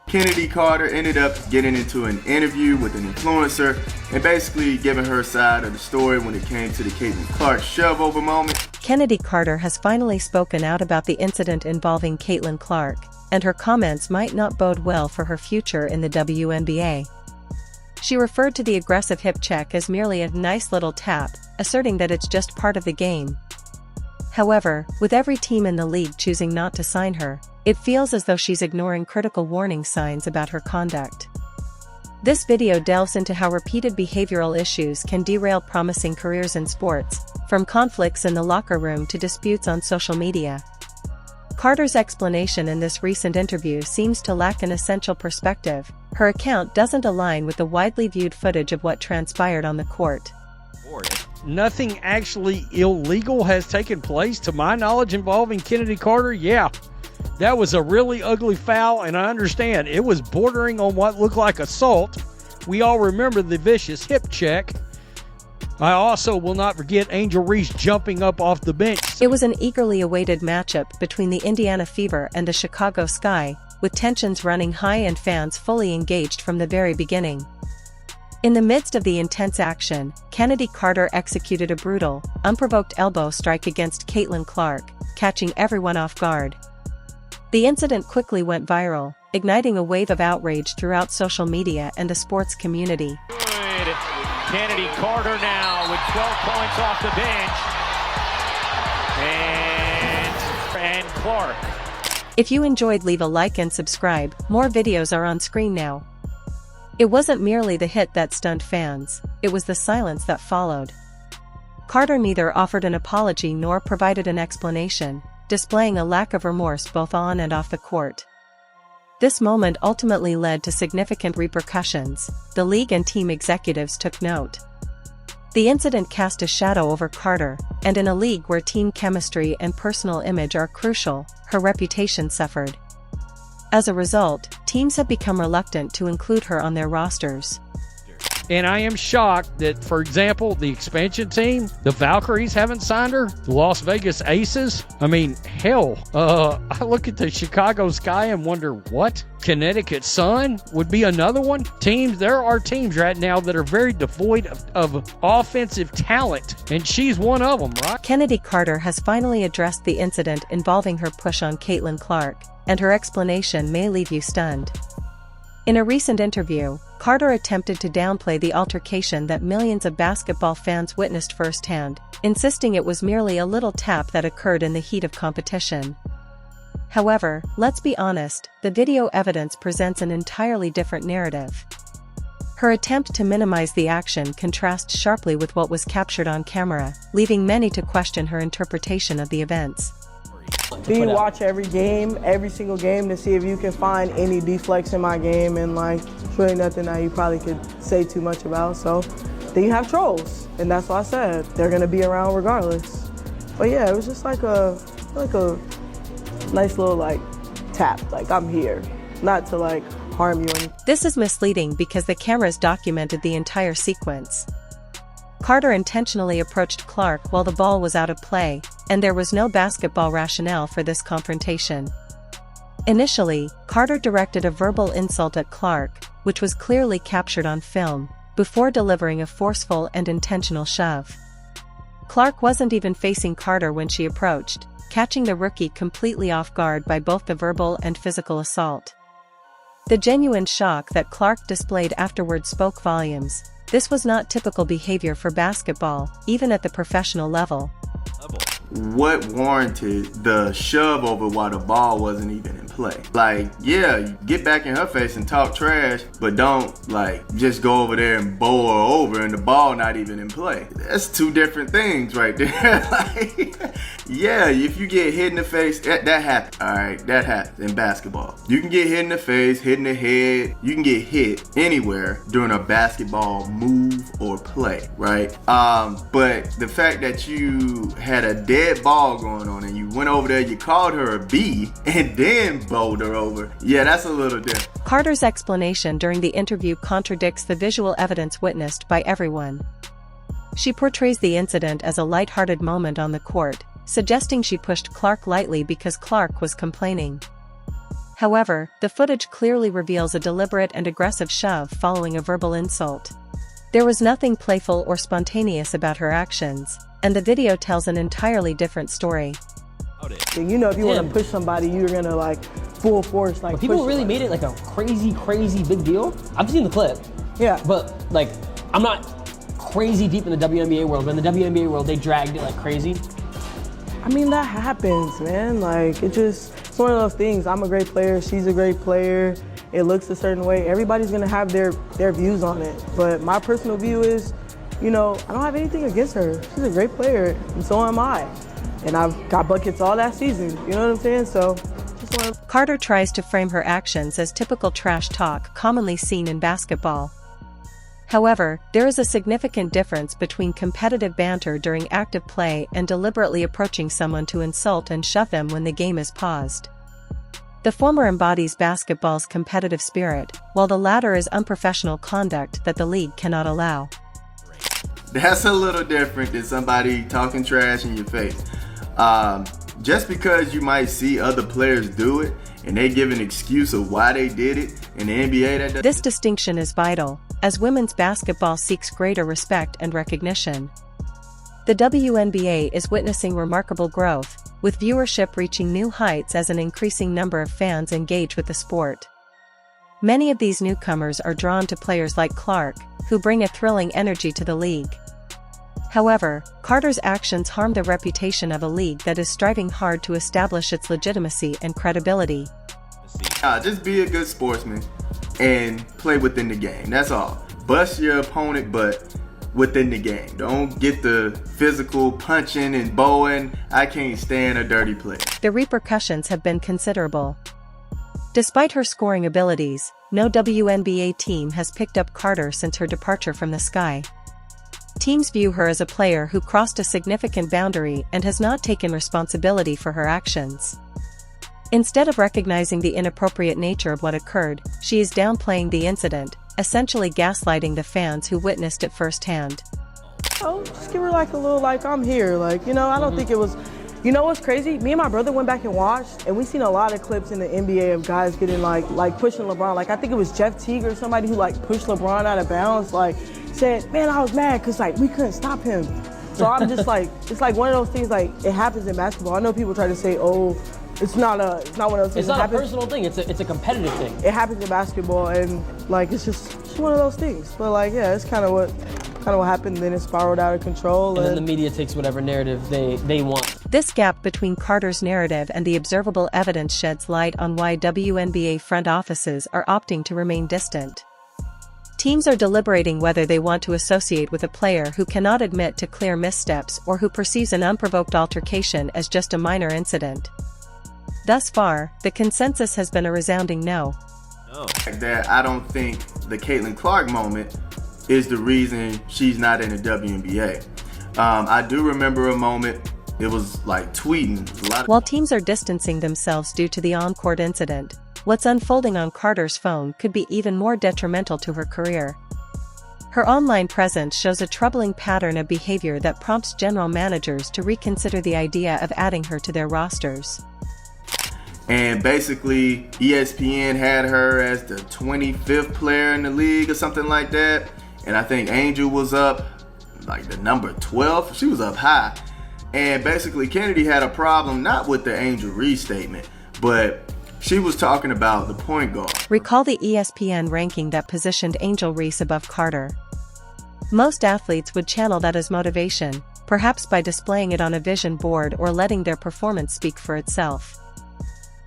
Kennedy Carter ended up getting into an interview with an influencer and basically giving her side of the story when it came to the Caitlin Clark shove-over moment. Kennedy Carter has finally spoken out about the incident involving Caitlin Clark, and her comments might not bode well for her future in the WNBA. She referred to the aggressive hip check as merely a nice little tap, asserting that it's just part of the game. However, with every team in the league choosing not to sign her, it feels as though she's ignoring critical warning signs about her conduct. This video delves into how repeated behavioral issues can derail promising careers in sports, from conflicts in the locker room to disputes on social media. Carter's explanation in this recent interview seems to lack an essential perspective. Her account doesn't align with the widely viewed footage of what transpired on the court. Nothing actually illegal has taken place to my knowledge involving Kennedy Carter. Yeah, that was a really ugly foul, and I understand it was bordering on what looked like assault. We all remember the vicious hip check. I also will not forget Angel Reese jumping up off the bench. It was an eagerly awaited matchup between the Indiana Fever and the Chicago Sky, with tensions running high and fans fully engaged from the very beginning. In the midst of the intense action, Kennedy Carter executed a brutal, unprovoked elbow strike against Caitlin Clark, catching everyone off guard. The incident quickly went viral, igniting a wave of outrage throughout social media and the sports community. Good. Kennedy Carter now with 12 points off the bench. And Clark. If you enjoyed, leave a like and subscribe. More videos are on screen now. It wasn't merely the hit that stunned fans, it was the silence that followed. Carter neither offered an apology nor provided an explanation, displaying a lack of remorse both on and off the court. This moment ultimately led to significant repercussions. The league and team executives took note. The incident cast a shadow over Carter, and in a league where team chemistry and personal image are crucial, her reputation suffered. As a result, teams have become reluctant to include her on their rosters. And I am shocked that, for example, the expansion team, the Valkyries haven't signed her, the Las Vegas Aces. I mean, hell, I look at the Chicago Sky and wonder, what? Connecticut Sun would be another one? There are teams right now that are very devoid of offensive talent, and she's one of them, right? Kennedy Carter has finally addressed the incident involving her push on Caitlin Clark, and her explanation may leave you stunned. In a recent interview, Carter attempted to downplay the altercation that millions of basketball fans witnessed firsthand, insisting it was merely a little tap that occurred in the heat of competition. However, let's be honest, the video evidence presents an entirely different narrative. Her attempt to minimize the action contrasts sharply with what was captured on camera, leaving many to question her interpretation of the events. Do you watch every game, every single game, to see if you can find any deflects in my game? And like, it's really nothing that you probably could say too much about. So then you have trolls, and that's what I said. They're gonna be around regardless. But yeah, it was just like a nice little like tap, like I'm here, not to like harm you or anything. This is misleading because the cameras documented the entire sequence. Carter intentionally approached Clark while the ball was out of play, and there was no basketball rationale for this confrontation. Initially, Carter directed a verbal insult at Clark, which was clearly captured on film, before delivering a forceful and intentional shove. Clark wasn't even facing Carter when she approached, catching the rookie completely off guard by both the verbal and physical assault. The genuine shock that Clark displayed afterward spoke volumes. This was not typical behavior for basketball, even at the professional level. What warranted the shove over while the ball wasn't even in play? Like, yeah, you get back in her face and talk trash, but don't like just go over there and bowl her over and the ball not even in play. That's two different things right there. Like, yeah, if you get hit in the face, that happens. All right, that happens in basketball. You can get hit in the face, hit in the head. You can get hit anywhere during a basketball move or play, right? But the fact that you had a dead ball going on and you went over there, you called her a B and then bowled her over. Yeah, that's a little different. Carter's explanation during the interview contradicts the visual evidence witnessed by everyone. She portrays the incident as a lighthearted moment on the court, suggesting she pushed Clark lightly because Clark was complaining. However, the footage clearly reveals a deliberate and aggressive shove following a verbal insult. There was nothing playful or spontaneous about her actions, and the video tells an entirely different story. You know, if you want to push somebody, you're gonna like full force, like. But people really made it like a crazy big deal. I've seen the clip. Yeah. But like, I'm not crazy deep in the WNBA world, but in the WNBA world, they dragged it like crazy. I mean, that happens, man. Like, it's one of those things. I'm a great player. She's a great player. It looks a certain way. Everybody's gonna have their views on it. But my personal view is, you know, I don't have anything against her. She's a great player, and so am I. And I've got buckets all that season. You know what I'm saying? So. Carter tries to frame her actions as typical trash talk commonly seen in basketball. However, there is a significant difference between competitive banter during active play and deliberately approaching someone to insult and shove them when the game is paused. The former embodies basketball's competitive spirit, while the latter is unprofessional conduct that the league cannot allow. That's a little different than somebody talking trash in your face. Just because you might see other players do it and they give an excuse of why they did it in the NBA, this distinction is vital, as women's basketball seeks greater respect and recognition. The WNBA is witnessing remarkable growth, with viewership reaching new heights as an increasing number of fans engage with the sport. Many of these newcomers are drawn to players like Clark, who bring a thrilling energy to the league. However, Carter's actions harm the reputation of a league that is striving hard to establish its legitimacy and credibility. Just be a good sportsman and play within the game. That's all. Bust your opponent, but within the game. Don't get the physical punching and bowing. I can't stand a dirty play. The repercussions have been considerable. Despite her scoring abilities, no WNBA team has picked up Carter since her departure from the Sky. Teams view her as a player who crossed a significant boundary and has not taken responsibility for her actions. Instead of recognizing the inappropriate nature of what occurred, she is downplaying the incident, essentially gaslighting the fans who witnessed it firsthand. Oh, just give her like a little, like, I'm here. Like, you know, I don't think it was, you know what's crazy? Me and my brother went back and watched, and we seen a lot of clips in the NBA of guys getting like pushing LeBron. Like, I think it was Jeff Teague or somebody who like pushed LeBron out of bounds, like said, man, I was mad because like we couldn't stop him. So I'm just like, it's like one of those things, like it happens in basketball. I know people try to say, oh, it's not one of those things. It's not a personal thing, it's a competitive thing. It happens in basketball, and like it's just one of those things. But like, yeah, it's kind of what happened, then it spiraled out of control. And then the media takes whatever narrative they want. This gap between Carter's narrative and the observable evidence sheds light on why WNBA front offices are opting to remain distant. Teams are deliberating whether they want to associate with a player who cannot admit to clear missteps or who perceives an unprovoked altercation as just a minor incident. Thus far, the consensus has been a resounding no. That I don't think the Caitlin Clark moment is the reason she's not in the WNBA. I do remember a moment, it was like tweeting. While teams are distancing themselves due to the on-court incident, what's unfolding on Carter's phone could be even more detrimental to her career. Her online presence shows a troubling pattern of behavior that prompts general managers to reconsider the idea of adding her to their rosters. And basically, ESPN had her as the 25th player in the league or something like that. And I think Angel was up like the number 12. She was up high. And basically, Kennedy had a problem not with the Angel restatement, but she was talking about the point guard. Recall the ESPN ranking that positioned Angel Reese above Carter. Most athletes would channel that as motivation, perhaps by displaying it on a vision board or letting their performance speak for itself.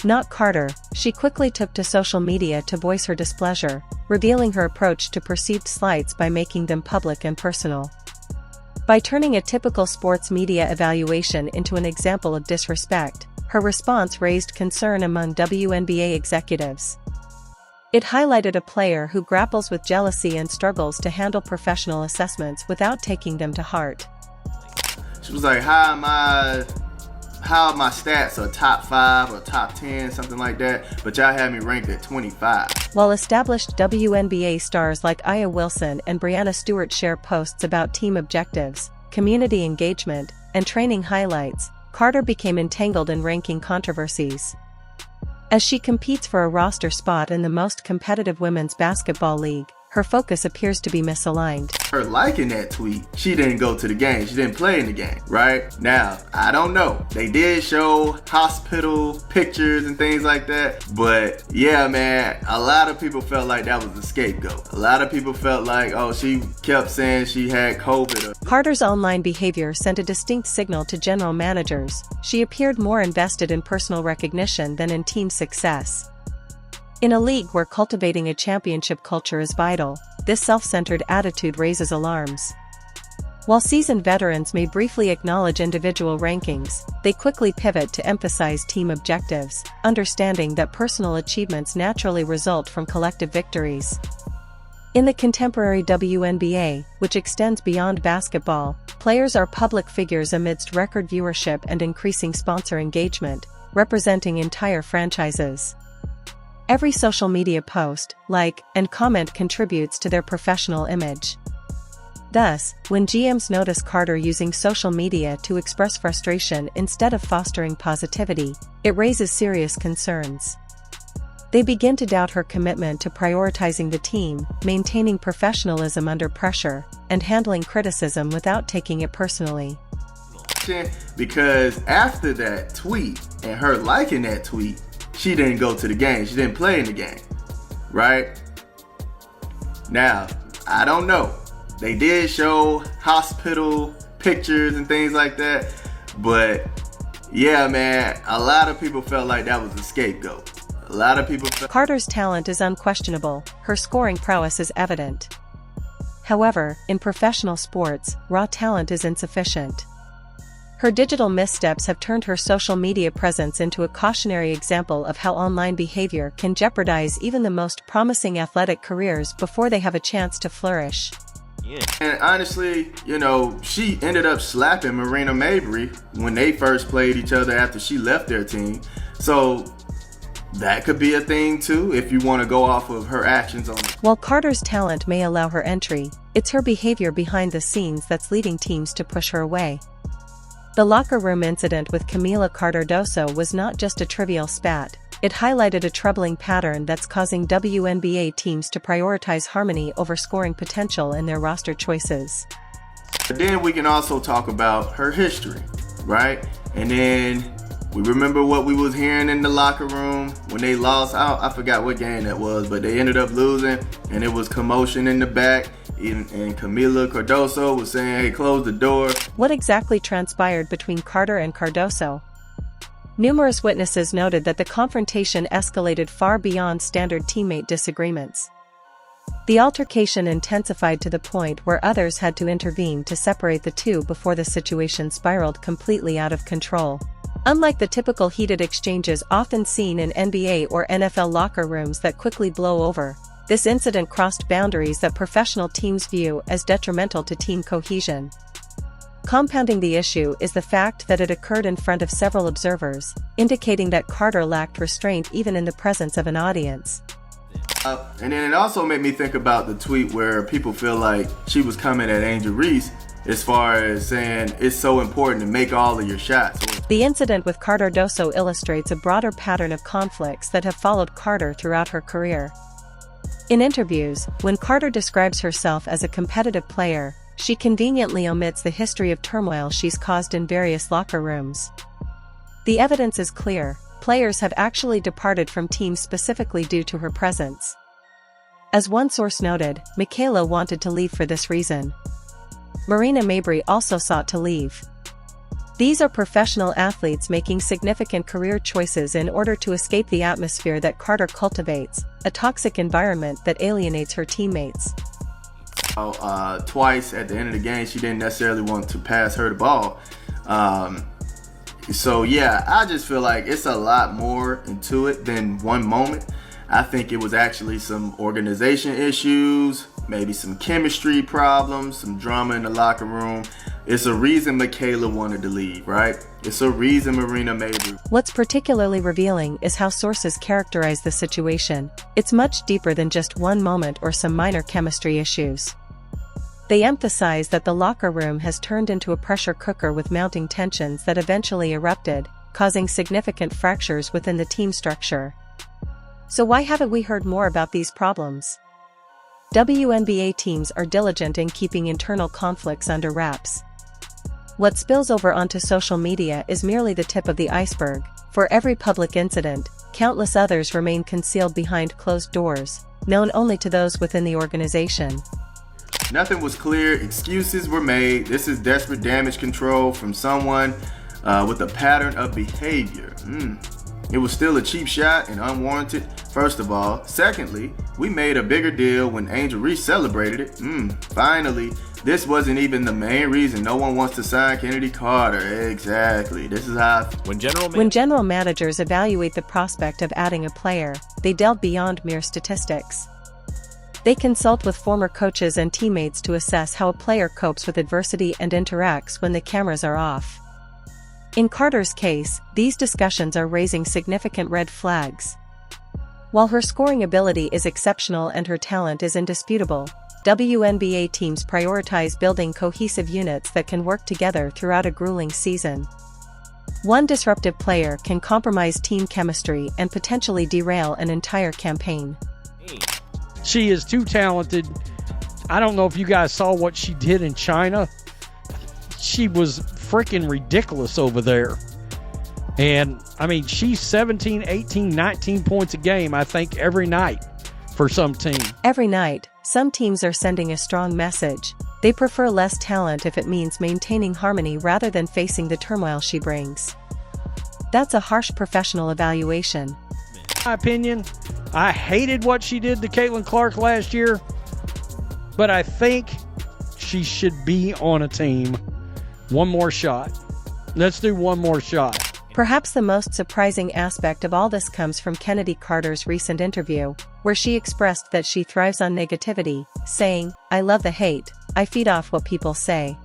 Not Carter, she quickly took to social media to voice her displeasure, revealing her approach to perceived slights by making them public and personal. By turning a typical sports media evaluation into an example of disrespect, her response raised concern among WNBA executives. It highlighted a player who grapples with jealousy and struggles to handle professional assessments without taking them to heart. She was like, how are my stats are top 5 or top 10, something like that, but y'all had me ranked at 25. While established WNBA stars like Aya Wilson and Brianna Stewart share posts about team objectives, community engagement, and training highlights, Carter became entangled in ranking controversies. As she competes for a roster spot in the most competitive women's basketball league, her focus appears to be misaligned. Her liking that tweet, she didn't go to the game. She didn't play in the game, right? Now, I don't know. They did show hospital pictures and things like that. But yeah, man, a lot of people felt like that was a scapegoat. A lot of people felt like, oh, she kept saying she had COVID. Carter's online behavior sent a distinct signal to general managers. She appeared more invested in personal recognition than in team success. In a league where cultivating a championship culture is vital, this self-centered attitude raises alarms. While seasoned veterans may briefly acknowledge individual rankings, they quickly pivot to emphasize team objectives, understanding that personal achievements naturally result from collective victories. In the contemporary WNBA, which extends beyond basketball, players are public figures amidst record viewership and increasing sponsor engagement, representing entire franchises. Every social media post, like, and comment contributes to their professional image. Thus, when GMs notice Carter using social media to express frustration instead of fostering positivity, it raises serious concerns. They begin to doubt her commitment to prioritizing the team, maintaining professionalism under pressure, and handling criticism without taking it personally. Because after that tweet, and her liking that tweet, she didn't go to the game. She didn't play in the game, right? Now, I don't know. They did show hospital pictures and things like that. But yeah, man, a lot of people felt like that was a scapegoat. A lot of people felt... Carter's talent is unquestionable. Her scoring prowess is evident. However, in professional sports, raw talent is insufficient. Her digital missteps have turned her social media presence into a cautionary example of how online behavior can jeopardize even the most promising athletic careers before they have a chance to flourish. Yeah. And honestly, you know, she ended up slapping Marina Mabry when they first played each other after she left their team. So that could be a thing too, if you want to go off of her actions on it. While Carter's talent may allow her entry, it's her behavior behind the scenes that's leading teams to push her away. The locker room incident with Camila Cardoso was not just a trivial spat, it highlighted a troubling pattern that's causing WNBA teams to prioritize harmony over scoring potential in their roster choices. But then we can also talk about her history, right? And then we remember what we was hearing in the locker room when they lost. I forgot what game that was, but they ended up losing, and it was commotion in the back. And Camila Cardoso was saying, hey, close the door. What exactly transpired between Carter and Cardoso? Numerous witnesses noted that the confrontation escalated far beyond standard teammate disagreements. The altercation intensified to the point where others had to intervene to separate the two before the situation spiraled completely out of control. Unlike the typical heated exchanges often seen in NBA or NFL locker rooms that quickly blow over, this incident crossed boundaries that professional teams view as detrimental to team cohesion. Compounding the issue is the fact that it occurred in front of several observers, indicating that Carter lacked restraint even in the presence of an audience. And then it also made me think about the tweet where people feel like she was coming at Angel Reese as far as saying it's so important to make all of your shots. The incident with Cardoso illustrates a broader pattern of conflicts that have followed Carter throughout her career. In interviews, when Carter describes herself as a competitive player, she conveniently omits the history of turmoil she's caused in various locker rooms. The evidence is clear. Players have actually departed from teams specifically due to her presence. As one source noted, Michaela wanted to leave for this reason. Marina Mabry also sought to leave. These are professional athletes making significant career choices in order to escape the atmosphere that Carter cultivates, a toxic environment that alienates her teammates. Twice at the end of the game, she didn't necessarily want to pass her the ball. So yeah, I just feel like it's a lot more into it than one moment. I think it was actually some organization issues, maybe some chemistry problems, some drama in the locker room. It's a reason Michaela wanted to leave, right? It's a reason Marina Mabry. What's particularly revealing is how sources characterize the situation. It's much deeper than just one moment or some minor chemistry issues. They emphasize that the locker room has turned into a pressure cooker with mounting tensions that eventually erupted, causing significant fractures within the team structure. So why haven't we heard more about these problems? WNBA teams are diligent in keeping internal conflicts under wraps. What spills over onto social media is merely the tip of the iceberg. For every public incident, countless others remain concealed behind closed doors, known only to those within the organization. Nothing was clear, excuses were made. This is desperate damage control from someone with a pattern of behavior. It was still a cheap shot and unwarranted, first of all. Secondly, we made a bigger deal when Angel Reese celebrated it. Finally, this wasn't even the main reason no one wants to sign Chennedy Carter. Exactly. This is how When general managers evaluate the prospect of adding a player, they delve beyond mere statistics. They consult with former coaches and teammates to assess how a player copes with adversity and interacts when the cameras are off. In Carter's case, these discussions are raising significant red flags. While her scoring ability is exceptional and her talent is indisputable, WNBA teams prioritize building cohesive units that can work together throughout a grueling season. One disruptive player can compromise team chemistry and potentially derail an entire campaign. She is too talented. I don't know if you guys saw what she did in China. She was freaking ridiculous over there. And, I mean, she's 17, 18, 19 points a game, I think, every night for some team. Every night, some teams are sending a strong message. They prefer less talent if it means maintaining harmony rather than facing the turmoil she brings. That's a harsh professional evaluation. In my opinion, I hated what she did to Caitlin Clark last year, but I think she should be on a team. One more shot. Let's do one more shot. Perhaps the most surprising aspect of all this comes from Chennedy Carter's recent interview, where she expressed that she thrives on negativity, saying, "I love the hate, I feed off what people say."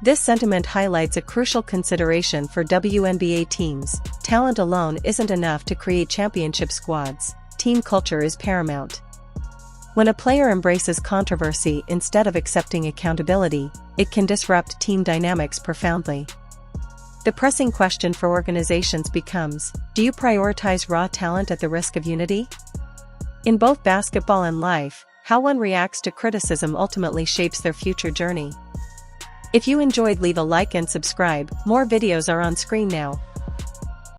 This sentiment highlights a crucial consideration for WNBA teams. Talent alone isn't enough to create championship squads. Team culture is paramount. When a player embraces controversy instead of accepting accountability, it can disrupt team dynamics profoundly. The pressing question for organizations becomes, do you prioritize raw talent at the risk of unity? In both basketball and life, how one reacts to criticism ultimately shapes their future journey. If you enjoyed, leave a like and subscribe. More videos are on screen now.